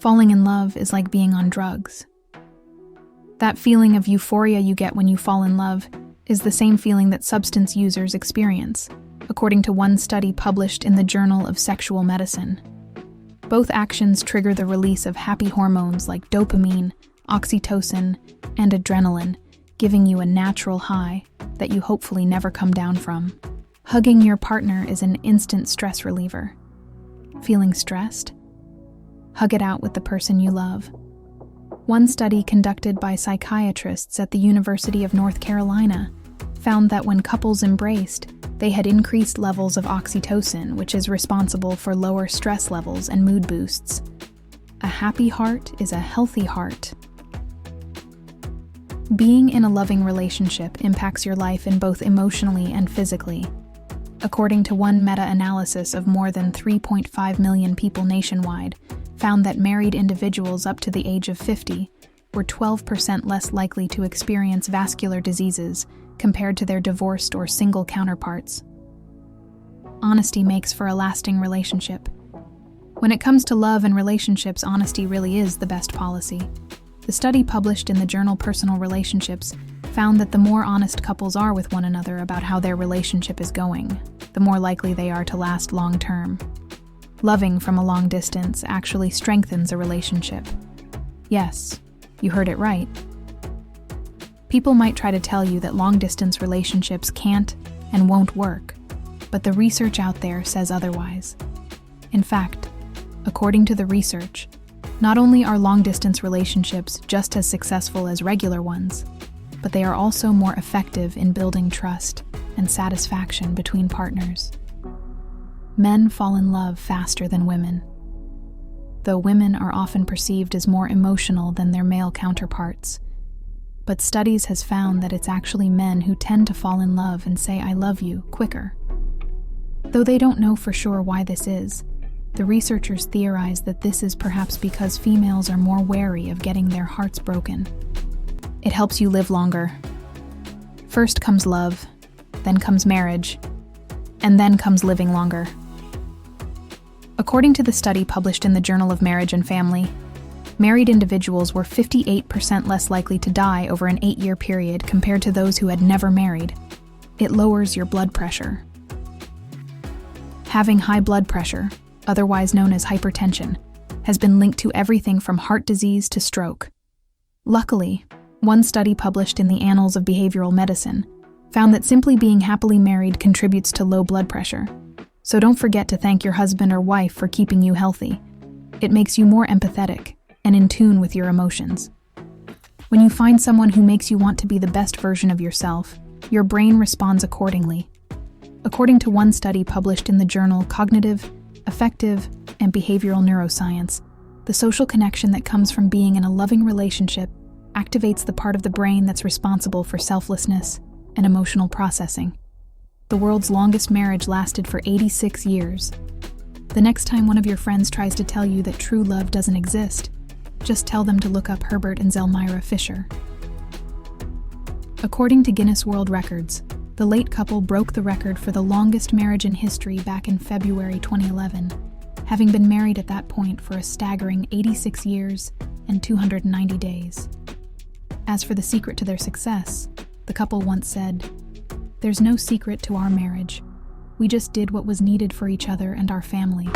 Falling in love is like being on drugs. That feeling of euphoria you get when you fall in love is the same feeling that substance users experience, according to one study published in the Journal of Sexual Medicine. Both actions trigger the release of happy hormones like dopamine, oxytocin, and adrenaline, giving you a natural high that you hopefully never come down from. Hugging your partner is an instant stress reliever. Feeling stressed? Hug it out with the person you love. One study conducted by psychiatrists at the University of North Carolina found that when couples embraced, they had increased levels of oxytocin, which is responsible for lower stress levels and mood boosts. A happy heart is a healthy heart. Being in a loving relationship impacts your life in both emotionally and physically. According to one meta-analysis of more than 3.5 million people nationwide, found that married individuals up to the age of 50 were 12% less likely to experience vascular diseases compared to their divorced or single counterparts. Honesty makes for a lasting relationship. When it comes to love and relationships, honesty really is the best policy. The study published in the journal Personal Relationships found that the more honest couples are with one another about how their relationship is going, the more likely they are to last long-term. Loving from a long distance actually strengthens a relationship. Yes, you heard it right. People might try to tell you that long-distance relationships can't and won't work, but the research out there says otherwise. In fact, according to the research, not only are long-distance relationships just as successful as regular ones, but they are also more effective in building trust and satisfaction between partners. Men fall in love faster than women, though women are often perceived as more emotional than their male counterparts. But studies has found that it's actually men who tend to fall in love and say "I love you" quicker. Though they don't know for sure why this is, the researchers theorize that this is perhaps because females are more wary of getting their hearts broken. It helps you live longer. First comes love, then comes marriage, and then comes living longer. According to the study published in the Journal of Marriage and Family, married individuals were 58% less likely to die over an 8-year period compared to those who had never married. It lowers your blood pressure. Having high blood pressure, otherwise known as hypertension, has been linked to everything from heart disease to stroke. Luckily, one study published in the Annals of Behavioral Medicine found that simply being happily married contributes to low blood pressure. So don't forget to thank your husband or wife for keeping you healthy. It makes you more empathetic and in tune with your emotions. When you find someone who makes you want to be the best version of yourself, your brain responds accordingly. According to one study published in the journal Cognitive, Affective, and Behavioral Neuroscience, the social connection that comes from being in a loving relationship activates the part of the brain that's responsible for selflessness and emotional processing. The world's longest marriage lasted for 86 years. The next time one of your friends tries to tell you that true love doesn't exist, just tell them to look up Herbert and Zelmira Fisher. According to Guinness World Records, the late couple broke the record for the longest marriage in history back in February 2011, having been married at that point for a staggering 86 years and 290 days. As for the secret to their success, the couple once said, "There's no secret to our marriage. We just did what was needed for each other and our family."